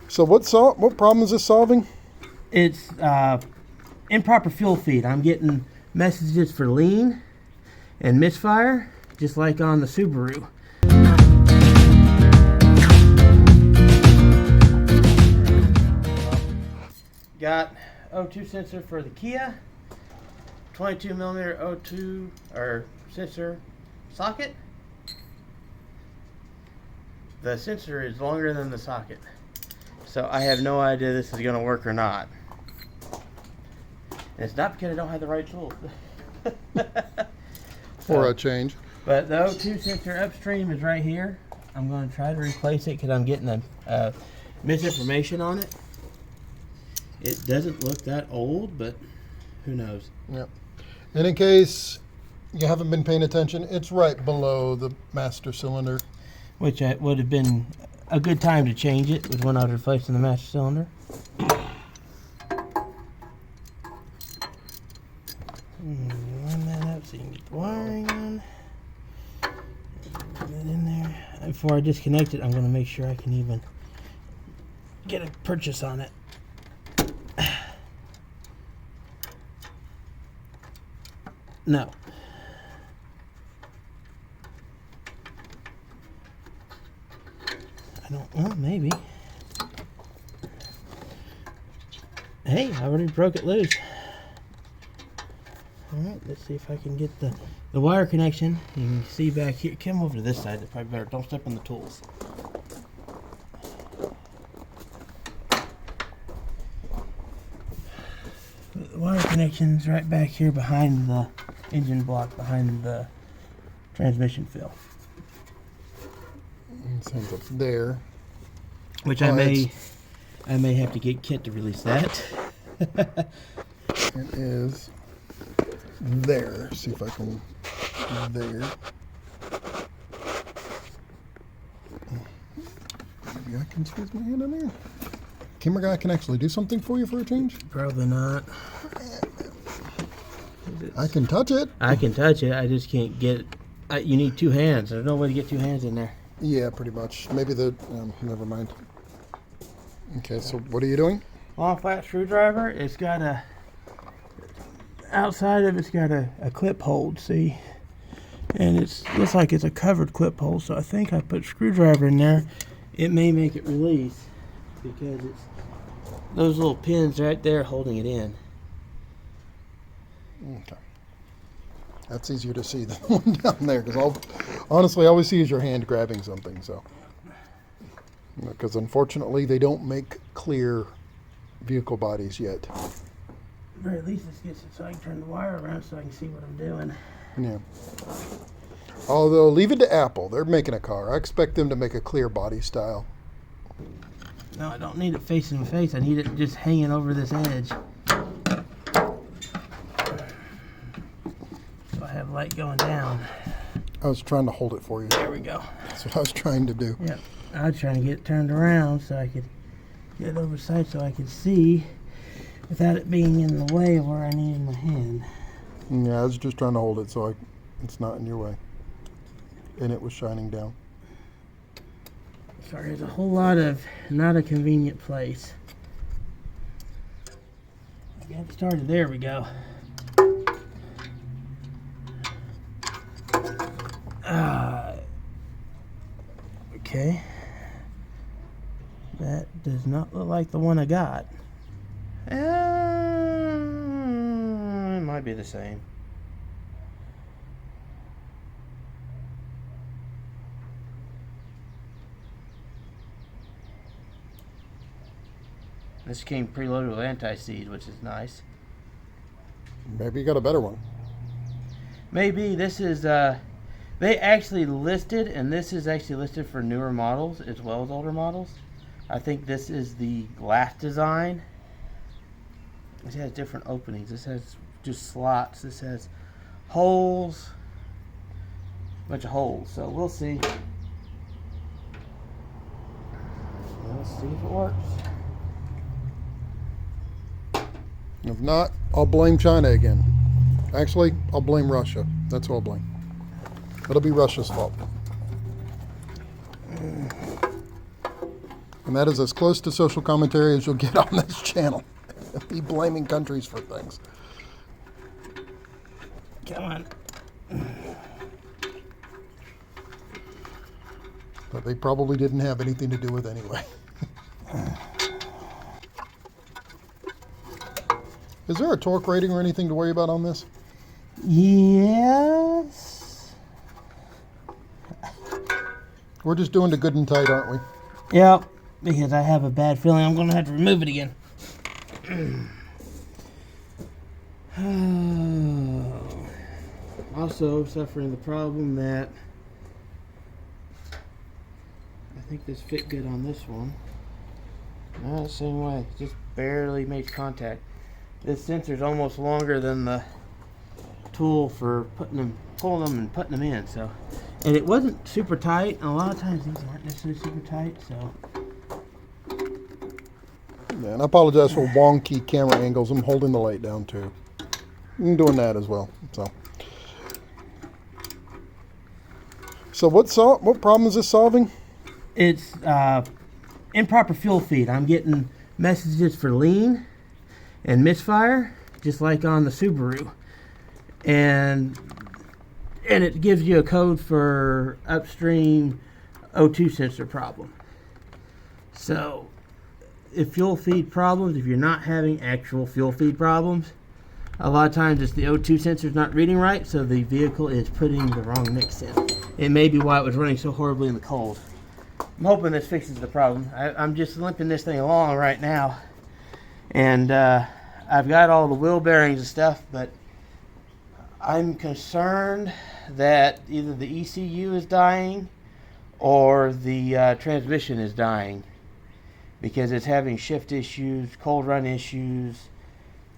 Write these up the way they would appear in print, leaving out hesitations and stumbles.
So what problem is this solving? It's improper fuel feed. I'm getting messages for lean and misfire, just like on the Subaru. Got O2 sensor for the KiA, 22mm O2 or sensor socket. The sensor is longer than the socket, so I have no idea this is going to work or not. And it's not because I don't have the right tools. For a change. But the O2 sensor upstream is right here. I'm going to try to replace it because I'm getting a misinformation on it. It doesn't look that old, but who knows? Yep. And in case you haven't been paying attention, it's right below the master cylinder. Which would have been a good time to change it, was when I was replacing the master cylinder. Line that up so you can get the wiring on. Put that in there. Before I disconnect it, I'm going to make sure I can even get a purchase on it. No. I don't, well, maybe. Hey, I already broke it loose. Alright, let's see if I can get the wire connection. You can see back here. Come over to this side, that's probably better. Don't step on the tools. The wire connection's right back here behind the engine block, behind the transmission fill. Sounds up there. Which I may have to get Kit to release that. It is there. See if I can there. Maybe I can squeeze my hand in there. Camera guy can actually do something for you for a change? Probably not. I can touch it. I can touch it. I just can't get it. You need two hands. There's no way to get two hands in there. Yeah, pretty much. Maybe the... never mind. Okay, so what are you doing? Long flat screwdriver. It's got a... Outside of it's got a clip hold, see? And it looks like it's a covered clip hold, so I think I put screwdriver in there. It may make it release because it's those little pins right there holding it in. Okay. That's easier to see than the one down there, because honestly, I always see is your hand grabbing something, so. Because unfortunately, they don't make clear vehicle bodies yet. Or at least this gets it so I can turn the wire around so I can see what I'm doing. Yeah. Although, leave it to Apple. They're making a car. I expect them to make a clear body style. No, I don't need it facing the face. I need it just hanging over this edge. So I have light going down. I was trying to hold it for you. There we go. That's what I was trying to do. Yep. I was trying to get it turned around so I could get it over side so I could see without it being in the way of where I needed my hand. Yeah, I was just trying to hold it so it's not in your way. And it was shining down. Sorry, there's a whole lot of not a convenient place. Get started. There we go. Okay. That does not look like the one I got. It might be the same. This came preloaded with anti-seize, which is nice. Maybe you got a better one. Maybe this is, they actually listed, and this is actually listed for newer models as well as older models. I think this is the glass design. This has different openings. This has just slots. This has holes. A bunch of holes. So we'll see. Let's see if it works. If not, I'll blame China again. Actually, I'll blame Russia. That's who I'll blame. It'll be Russia's fault. And that is as close to social commentary as you'll get on this channel. Be blaming countries for things. Come on. That they probably didn't have anything to do with anyway. Is there a torque rating or anything to worry about on this? Yes. We're just doing the good and tight, aren't we? Yep, because I have a bad feeling I'm going to have to remove it again. Also suffering the problem that I think this fit good on this one. No, same way, just barely makes contact. This sensor's almost longer than the tool for pulling them and putting them in. So, and it wasn't super tight. And a lot of times these aren't necessarily super tight. So, Yeah, and I apologize for wonky camera angles. I'm holding the light down too. I'm doing that as well. So what problem is this solving? it's improper fuel feed. I'm getting messages for lean and misfire, just like on the Subaru, and it gives you a code for upstream O2 sensor problem. So if fuel feed problems, if you're not having actual fuel feed problems, a lot of times it's the O2 sensor is not reading right, so the vehicle is putting the wrong mix in. It may be why it was running so horribly in the cold. I'm hoping this fixes the problem. I'm just limping this thing along right now, and I've got all the wheel bearings and stuff, but I'm concerned that either the ECU is dying or the transmission is dying, because it's having shift issues, cold run issues,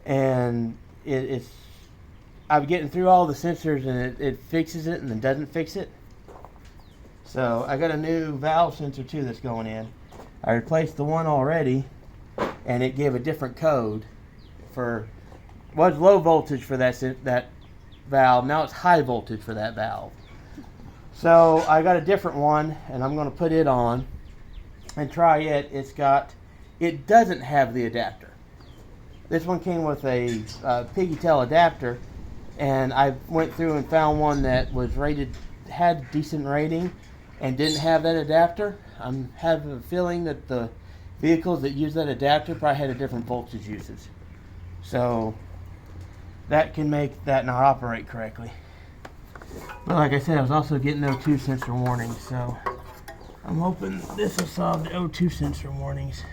and I'm getting through all the sensors, and it fixes it and then doesn't fix it. So I got a new valve sensor too that's going in. I replaced the one already, and it gave a different code for, was low voltage for that valve. Now it's high voltage for that valve. So I got a different one, and I'm going to put it on and try it. It doesn't have the adapter. This one came with a piggy tail adapter, and I went through and found one that was rated, had decent rating, and didn't have that adapter. I'm having a feeling that the vehicles that use that adapter probably had a different voltage usage. So that can make that not operate correctly. But like I said, I was also getting O2 sensor warnings, so I'm hoping this will solve the O2 sensor warnings.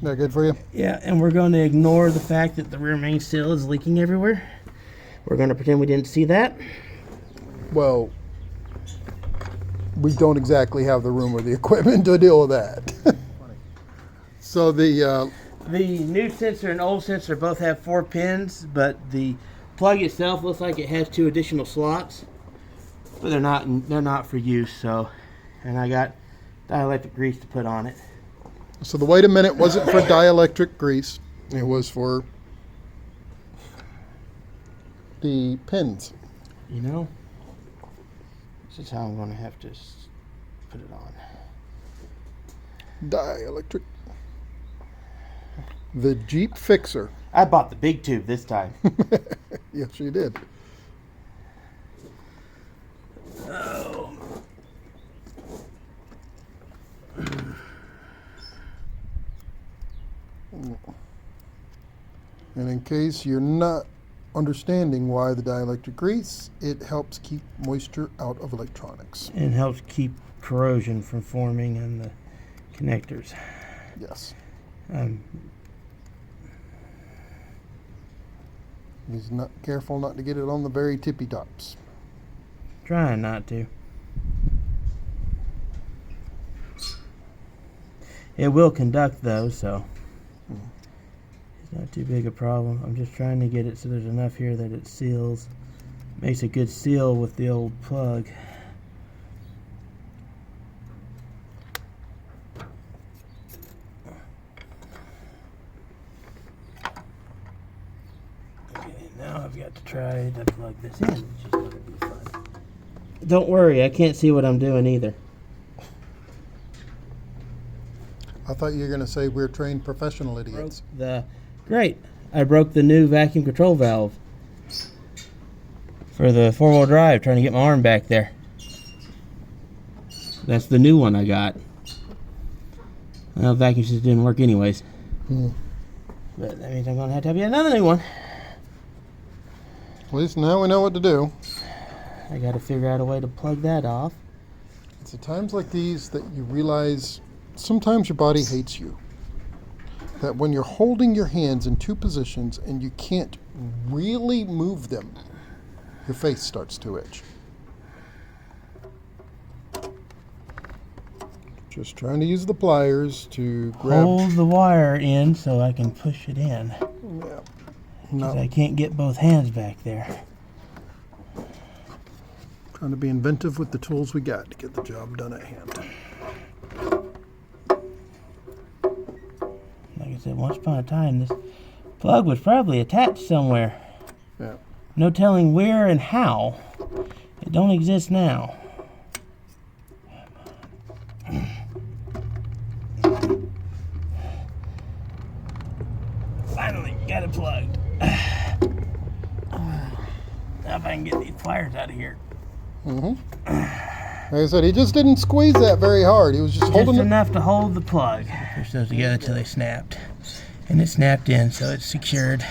That good for you? Yeah, and we're going to ignore the fact that the rear main seal is leaking everywhere. We're going to pretend we didn't see that. Well, we don't exactly have the room or the equipment to deal with that. So the new sensor and old sensor both have 4 pins, but the plug itself looks like it has 2 additional slots, but they're not for use. So, and I got dielectric grease to put on it. So the wait a minute wasn't for dielectric grease. It was for the pins. You know, this is how I'm going to have to put it on. Dielectric. The Jeep Fixer. I bought the big tube this time. Yes, you did. Oh. And in case you're not understanding why the dielectric grease, it helps keep moisture out of electronics. And helps keep corrosion from forming in the connectors. Yes. He's not careful not to get it on the very tippy tops. Trying not to. It will conduct though, so it's not too big a problem. I'm just trying to get it so there's enough here that it seals, makes a good seal with the old plug. Okay, now I've got to try to plug this in, which is going to be fun. Don't worry, I can't see what I'm doing either. I thought you were going to say we're trained professional idiots. Great. I broke the new vacuum control valve for the four-wheel drive, trying to get my arm back there. That's the new one I got. Well, vacuum system didn't work anyways. But that means I'm going to have to get another new one. At least now we know what to do. I got to figure out a way to plug that off. It's at times like these that you realize sometimes your body hates you. That when you're holding your hands in two positions and you can't really move them, your face starts to itch. Just trying to use the pliers to grab. Hold the wire in so I can push it in. Yeah. Because I can't get both hands back there. Trying to be inventive with the tools we got to get the job done at hand. Like I said, once upon a time, this plug was probably attached somewhere. Yeah. No telling where and how. It don't exist now. Finally, got it plugged. Now if I can get these pliers out of here. Like I said, he just didn't squeeze that very hard. He was just holding Just it. enough to hold the plug. Push those together until they snapped. And it snapped in, so it's secured.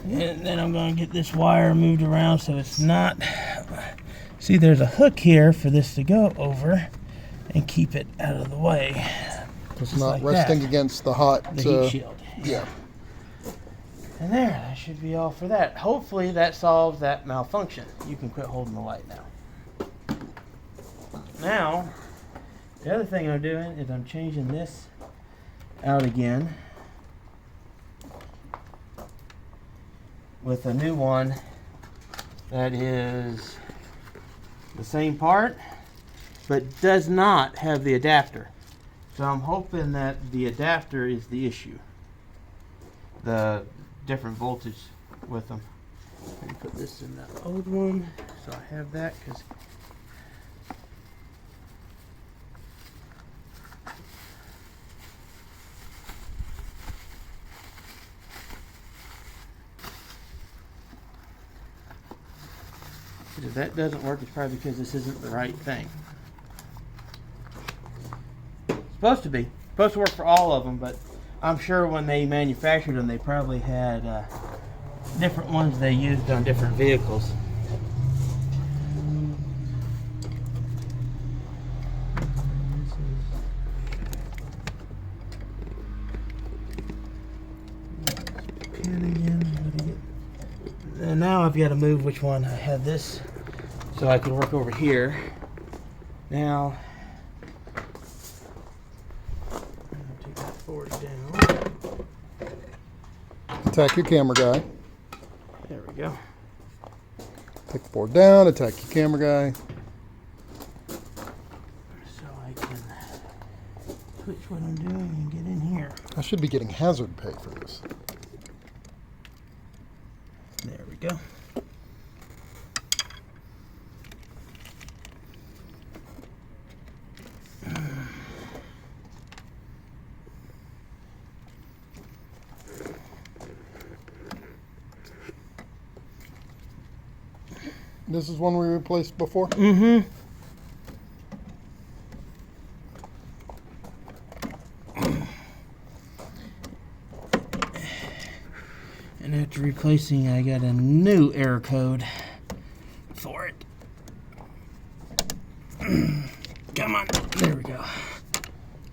And then I'm going to get this wire moved around so it's not... See, there's a hook here for this to go over and keep it out of the way. It's not resting against the hot... The heat shield. Yeah. And there, that should be all for that. Hopefully that solves that malfunction. You can quit holding the light now. Now, the other thing I'm doing is I'm changing this out again with a new one that is the same part but does not have the adapter. So I'm hoping that the adapter is the issue. The different voltage with them. Let me put this in the old one so I have that because if that doesn't work, it's probably because this isn't the right thing. It's supposed to be. Supposed to work for all of them, but I'm sure when they manufactured them, they probably had different ones they used on different vehicles. And now I've got to move which one. I had this so I can work over here. Now, take that board down. Attack your camera guy. There we go. Take the board down, attack your camera guy. So I can switch what I'm doing and get in here. I should be getting hazard pay for this. There we go. This is one we replaced before? Mm-hmm. And after replacing, I got a new error code for it. Come on. There we go.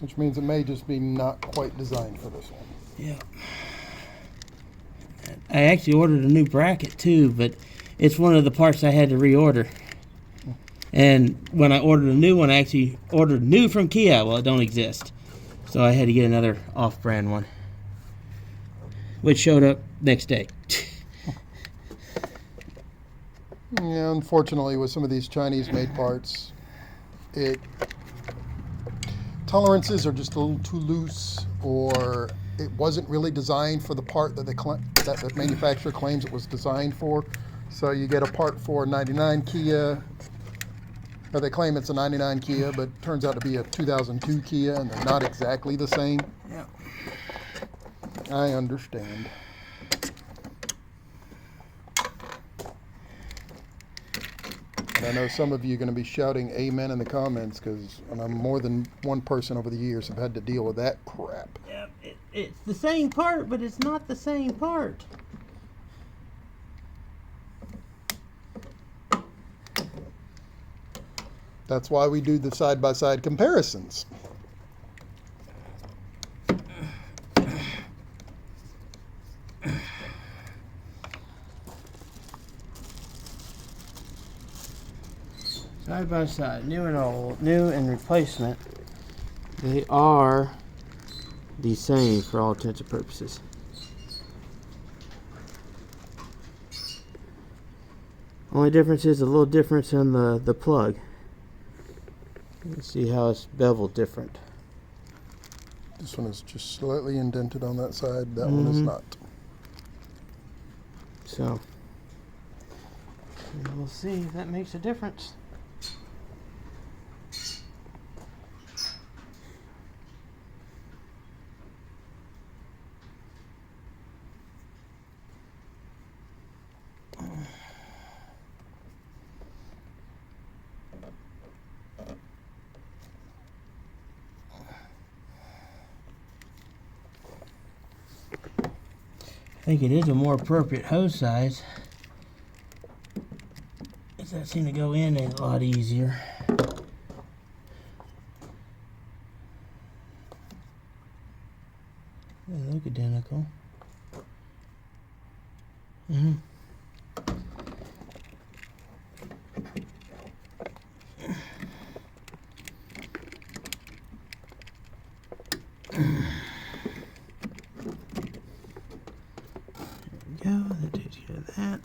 Which means it may just be not quite designed for this one. Yeah. I actually ordered a new bracket too, but it's one of the parts I had to reorder. And when I ordered a new one, I actually ordered new from KiA. Well, it don't exist. So I had to get another off-brand one, which showed up next day. Yeah, unfortunately, with some of these Chinese-made parts, tolerances are just a little too loose, or it wasn't really designed for the part that the manufacturer claims it was designed for. So you get a part for 99 KiA, or they claim it's a 99 KiA, but turns out to be a 2002 KiA, and they're not exactly the same. Yeah. I understand. And I know some of you are going to be shouting amen in the comments, because more than one person over the years have had to deal with that crap. Yeah, it's the same part, but it's not the same part. That's why we do the side-by-side comparisons. Side by side, new and old, new and replacement, they are the same for all intents and purposes. Only difference is a little difference in the plug. You can see how it's beveled different. This one is just slightly indented on that side. That one is not. So, we'll see if that makes a difference. I think it is a more appropriate hose size. That seemed to go in a lot easier. They look identical. There we go, that takes care of that.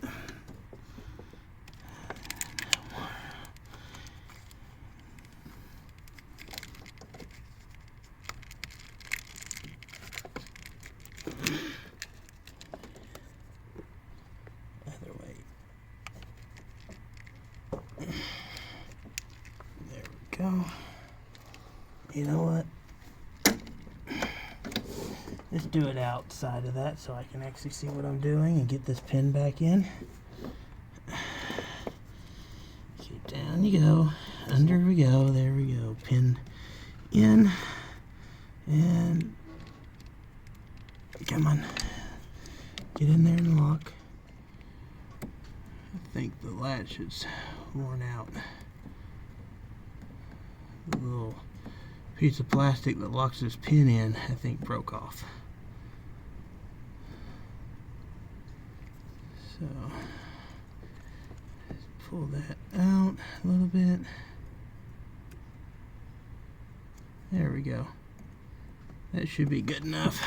Other way. There we go. You know what? Let's do it outside of that so I can actually see what I'm doing and get this pin back in. Okay, down you go. Under we go. There we go. Pin in. And come on. Get in there and lock. I think the latch is worn out. The little piece of plastic that locks this pin in, I think, broke off. So, let's pull that out a little bit. There we go. That should be good enough.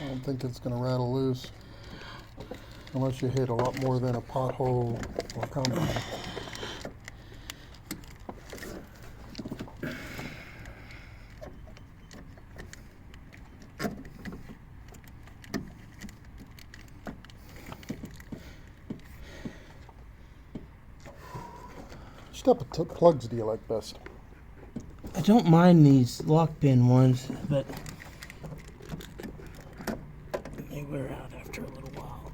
I don't think it's going to rattle loose unless you hit a lot more than a pothole or combine. What type of plugs do you like best? I don't mind these lock pin ones, but they wear out after a little while.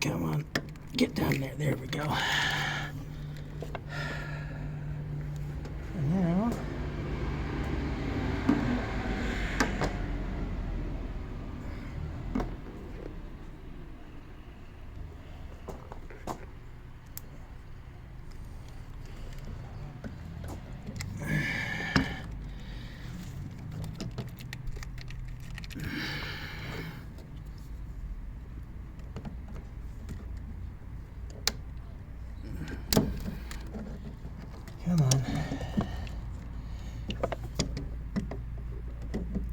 Come on, get down there. There we go. And now, come on.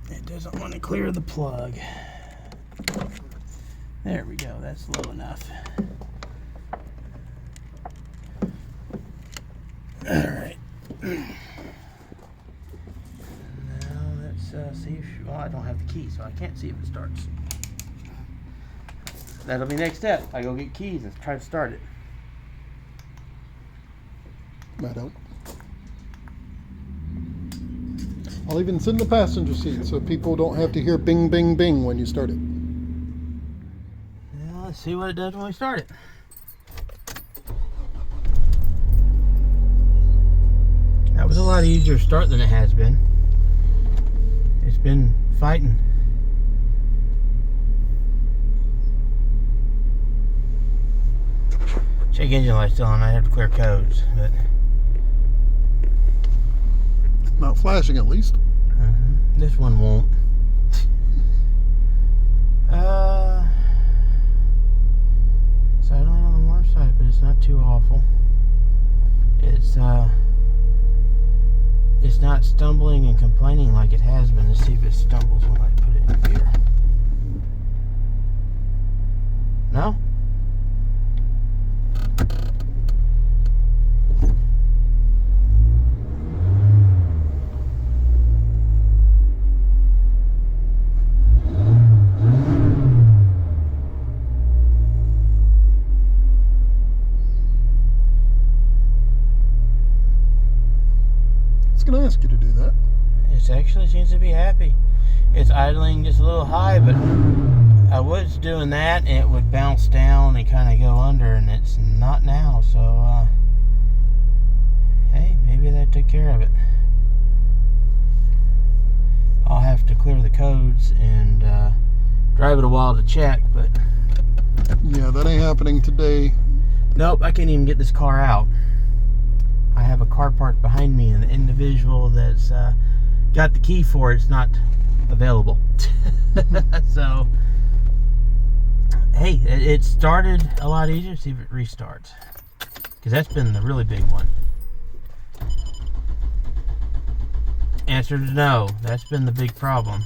It doesn't want to clear the plug. There we go. That's low enough. All right. Now let's see if well, I don't have the key, so I can't see if it starts. That'll be next step. I go get keys and try to start it. Might help. I'll even sit in the passenger seat so people don't have to hear bing, bing, bing when you start it. Yeah, let's see what it does when we start it. That was a lot easier to start than it has been. It's been fighting. Check engine light still on. I have to clear codes, but Not flashing at least. this one won't. It's idling on the warm side, but it's not too awful. It's not stumbling and complaining like it has been. Let's see if it stumbles when I put it in gear. No? It's going to ask you to do that. It actually seems to be happy. It's idling just a little high, but I was doing that and it would bounce down and kind of go under, and it's not now. So, hey, maybe that took care of it. I'll have to clear the codes and drive it a while to check, but Yeah, that ain't happening today. nope, I can't even get this car out. I have a car parked behind me, and the individual that's got the key for it's not available. So, hey, it started a lot easier. See if it restarts, because that's been the really big one. Answer is no. That's been the big problem.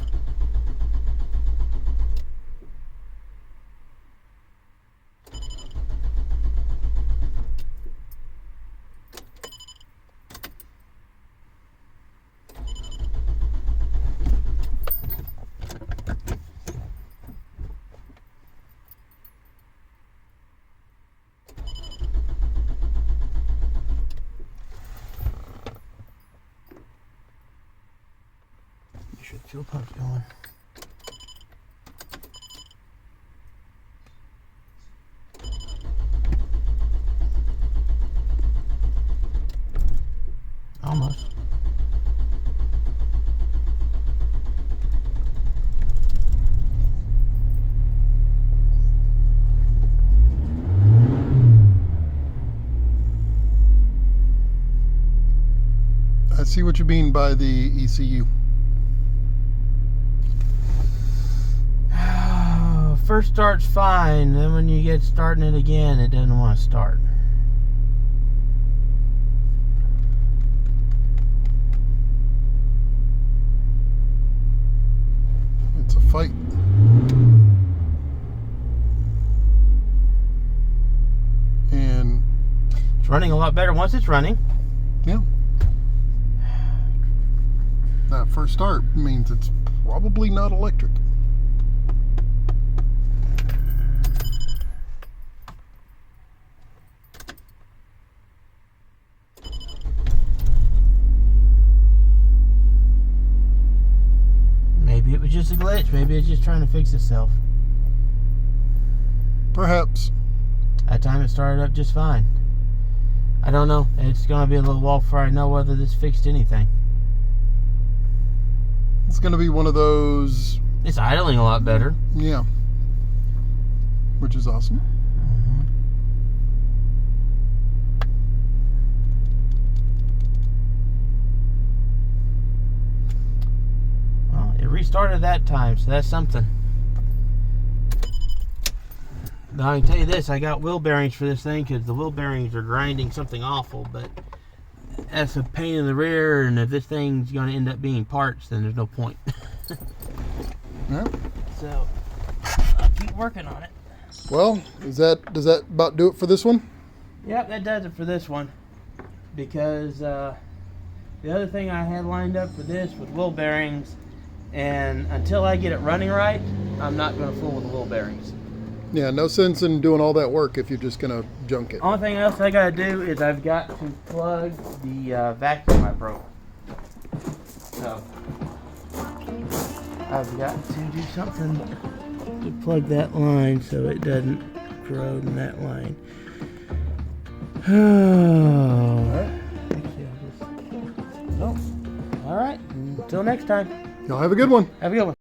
Should fuel pump's going. Almost. I see what you mean by the ECU. First start's fine, then when you get starting it again, it doesn't want to start. It's a fight. And It's running a lot better once it's running. yeah, that first start means it's probably not electric. Maybe it was just a glitch. Maybe it's just trying to fix itself. Perhaps. That time it started up just fine. I don't know. It's going to be a little while before I know whether this fixed anything. It's going to be one of those. It's idling a lot better. Yeah. Which is awesome. Well, it restarted that time, so that's something. Now, I can tell you this, I got wheel bearings for this thing because the wheel bearings are grinding something awful, but that's a pain in the rear, and if this thing's going to end up being parts, then there's no point. Yeah. So, I'll keep working on it. Well, does that about do it for this one? Yep, that does it for this one. Because the other thing I had lined up for this was wheel bearings, and until I get it running right, I'm not going to fool with the wheel bearings. Yeah, no sense in doing all that work if you're just gonna junk it. Only thing else I gotta do is I've got to plug the vacuum I broke. So I've got to do something to plug that line so it doesn't corrode in that line. Oh. All right. Until next time. Y'all have a good one. Have a good one.